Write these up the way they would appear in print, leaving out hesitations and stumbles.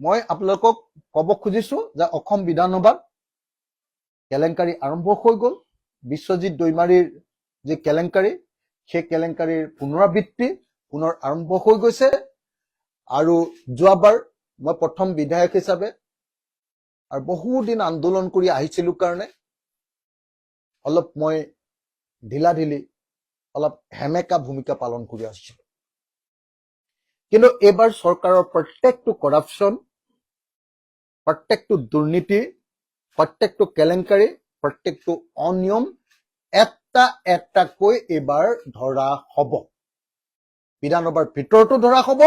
মই আপোনালোকক ক'ব খুজিছো যে অসম বিধানসভাত কেলেংকাৰী আৰম্ভ হৈ গ'ল। বিশ্বজিৎ দৈমাৰীৰ যি কেলেংকাৰী, সেই কেলেংকাৰীৰ পুনৰাবৃত্তি পুনৰ আৰম্ভ হৈ গৈছে। আৰু যোৱাবাৰ মই প্ৰথম বিধায়ক হিচাপে আৰু বহুদিন আন্দোলন কৰি আহিছিলো কাৰণে অলপ মই ঢিলাঢিলি অলপ হেমেকা ভূমিকা পালন কৰি আহিছিলো। কিন্তু এইবাৰ চৰকাৰৰ প্ৰত্যেকটো কৰাপশ্যন, প্ৰত্যেকটো দুৰ্নীতি, প্ৰত্যেকটো কেলেংকাৰী, প্ৰত্যেকটো অনিয়ম এটা এটাকৈ এইবাৰ ধৰা হ'ব। বিধানসভাৰ ভিতৰতো ধৰা হ'ব,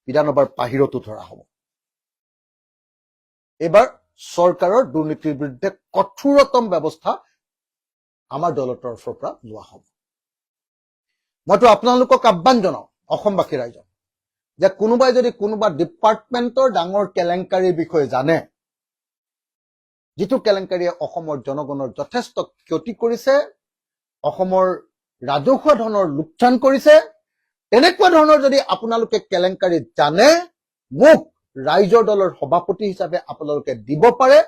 বিধানসভাৰ বাহিৰতো ধৰা হ'ব। এইবাৰ চৰকাৰৰ দুৰ্নীতিৰ বিৰুদ্ধে কঠোৰতম ব্যৱস্থা আমাৰ দলৰ তৰফৰ পৰা লোৱা হ'ব। মইতো আপোনালোকক আহ্বান জনাওঁ, অসমবাসী ৰাইজক, যে কোনোবাই যদি কোনোবা ডিপাৰ্টমেণ্টৰ ডাঙৰ কেলেংকাৰীৰ বিষয়ে জানে, যিটো কেলেংকাৰীয়ে অসমৰ জনগণৰ যথেষ্ট ক্ষতি কৰিছে, অসমৰ ৰাজহুৱা ধনৰ লোকচান কৰিছে, তেনেকুৱা ধৰণৰ যদি আপোনালোকে কেলেংকাৰী জানে, মোক ৰাইজৰ দলৰ সভাপতি হিচাপে আপোনালোকে দিব পাৰে।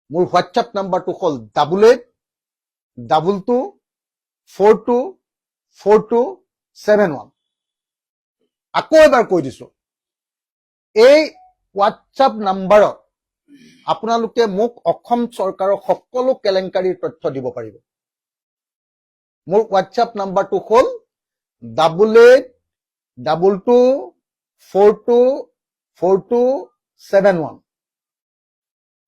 মোৰ হোৱাটছএপ নাম্বাৰটো হ'ল 8822424271। আকৌ এবাৰ কৈ দিছো, এই হোৱাটছএপ নাম্বাৰত আপোনালোকে মোক অসম চৰকাৰৰ সকলো কেলেংকাৰীৰ তথ্য দিব পাৰিব। মোৰ হোৱাটছএপ নাম্বাৰটো হ'ল 8822424271।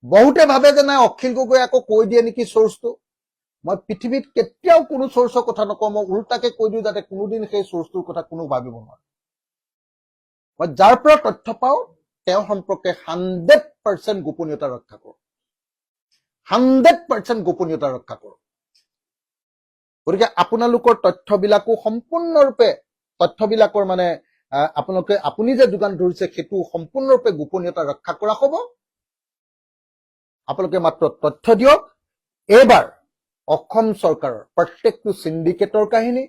বহুতে ভাবে যে নাই অখিল গগৈ আকৌ কৈ দিয়ে নেকি চ'ৰ্চটো। মই পৃথিৱীত কেতিয়াও কোনো চ'ৰ্চৰ কথা নকওঁ, মই উল্টাকে কৈ দিওঁ যাতে কোনোদিন সেই চ'ৰ্চটোৰ কথা কোনো ভাবিব নোৱাৰে। মই যাৰ পৰা তথ্য পাওঁ তেওঁ সম্পৰ্কে 100% গোপনীয়তা ৰক্ষা কৰোঁ, 100% গোপনীয়তা ৰক্ষা কৰোঁ। গতিকে আপোনালোকৰ তথ্যবিলাকো সম্পূৰ্ণৰূপে, তথ্যবিলাকৰ মানে আপুনি যে যোগান ধৰিছে সেইটো সম্পূৰ্ণৰূপে গোপনীয়তা ৰক্ষা কৰা হ'ব। আপোনালোকে মাত্ৰ তথ্য দিয়ক। এইবাৰ অসম চৰকাৰৰ প্ৰত্যেকটো চিণ্ডিকেটৰ কাহিনী,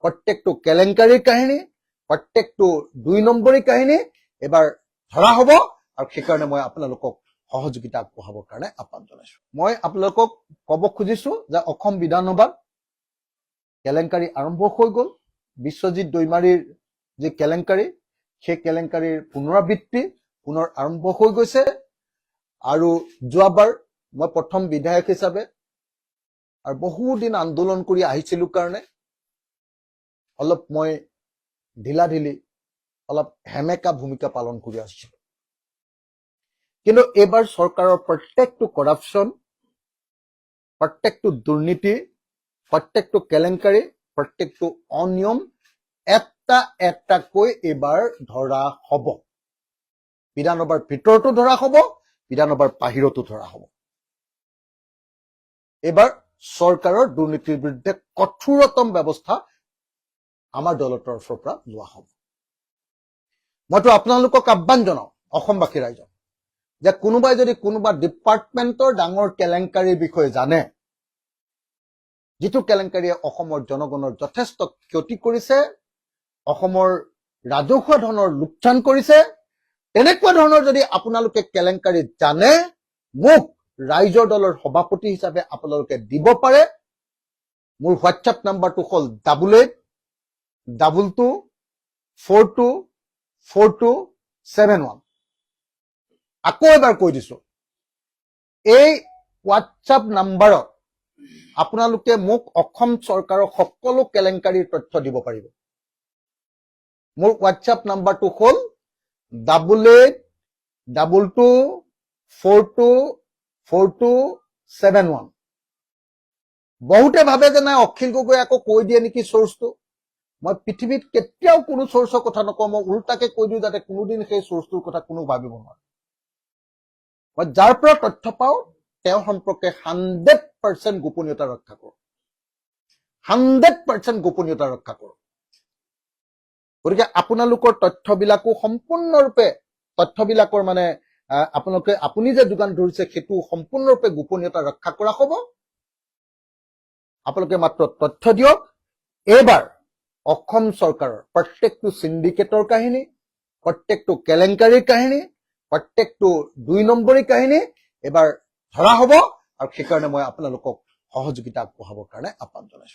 প্ৰত্যেকটো কেলেংকাৰীৰ কাহিনী, প্ৰত্যেকটো 2 নম্বৰী কাহিনী এবাৰ ধৰা হ'ব। আৰু সেইকাৰণে মই আপোনালোকক সহযোগিতা আগবঢ়াবৰ কাৰণে আহ্বান জনাইছো। মই আপোনালোকক ক'ব খুজিছো যে অসম বিধানসভাত কেলেংকাৰী আৰম্ভ হৈ গ'ল। বিশ্বজিৎ দৈমাৰীৰ যি কেলেংকাৰী, সেই কেলেংকাৰীৰ পুনৰাবৃত্তি পুনৰ আৰম্ভ হৈ গৈছে। আৰু যোৱাবাৰ মই প্ৰথম বিধায়ক হিচাপে আৰু বহুদিন আন্দোলন কৰি আহিছিলো কাৰণে অলপ মই ঢিলাঢিলি অলপ হেমেকা ভূমিকা পালন কৰি আহিছিলো। কিন্তু এইবাৰ চৰকাৰৰ প্ৰত্যেকটো কৰাপশ্যন, প্ৰত্যেকটো দুৰ্নীতি, প্ৰত্যেকটো কেলেংকাৰী, প্ৰত্যেকটো অনিয়ম এটা এটাকৈ এইবাৰ ধৰা হ'ব। বিধানসভাৰ ভিতৰতো ধৰা হ'ব, বিধানসভাৰ বাহিৰতো ধৰা হ'ব। এইবাৰ চৰকাৰৰ দুৰ্নীতিৰ বিৰুদ্ধে কঠোৰতম ব্যৱস্থা আমাৰ দলৰ তৰফৰ পৰা লোৱা হ'ব। মইতো আপোনালোকক আহ্বান জনাওঁ, অসমবাসী ৰাইজক, যে কোনোবাই যদি কোনোবা ডিপাৰ্টমেণ্টৰ ডাঙৰ কেলেংকাৰীৰ বিষয়ে জানে, যিটো কেলেংকাৰীয়ে অসমৰ জনগণৰ যথেষ্ট ক্ষতি কৰিছে, অসমৰ ৰাজহুৱা ধনৰ লোকচান কৰিছে, তেনেকুৱা ধৰণৰ যদি আপোনালোকে কেলেংকাৰী জানে, মোক ৰাইজৰ দলৰ সভাপতি হিচাপে আপোনালোকে দিব পাৰে। মোৰ হোৱাটছএপ নাম্বাৰটো হ'ল 8822424271। আকৌ এবাৰ কৈ দিছো, এই হোৱাটছএপ নাম্বাৰত আপোনালোকে মোক অসম চৰকাৰৰ সকলো কেলেংকাৰীৰ তথ্য দিব পাৰিব। মোৰ হোৱাটছএপ নাম্বাৰটো হ'ল 8822424271। বহুতে ভাবে যে নাই অখিল গগৈ আকৌ কৈ দিয়ে নেকি চ'ৰ্চটো। মই পৃথিৱীত কেতিয়াও কোনো চ'ৰ্চৰ কথা নকওঁ, মই উল্টাকে কৈ দিওঁ যাতে কোনোদিন সেই চ'ৰ্চটোৰ কথা কোনো ভাবিব নোৱাৰে। মই যাৰ পৰা তথ্য পাওঁ তেওঁ সম্পৰ্কে 100% গোপনীয়তা ৰক্ষা কৰোঁ, 100% গোপনীয়তা ৰক্ষা কৰোঁ। গতিকে আপোনালোকৰ তথ্যবিলাকো সম্পূৰ্ণৰূপে, তথ্যবিলাকৰ মানে আপুনি যে যোগান ধৰিছে সেইটো সম্পূৰ্ণৰূপে গোপনীয়তা ৰক্ষা কৰা হ'ব। আপোনালোকে মাত্ৰ তথ্য দিয়ক। এইবাৰ অসম চৰকাৰৰ প্ৰত্যেকটো চিণ্ডিকেটৰ কাহিনী, প্ৰত্যেকটো কেলেংকাৰীৰ কাহিনী, প্ৰত্যেকটো 2 নম্বৰী কাহিনী এবাৰ ধৰা হ'ব আৰু সেইকাৰণে মই আপোনালোকক সহযোগিতা আগবঢ়াবৰ কাৰণে আহ্বান জনাইছো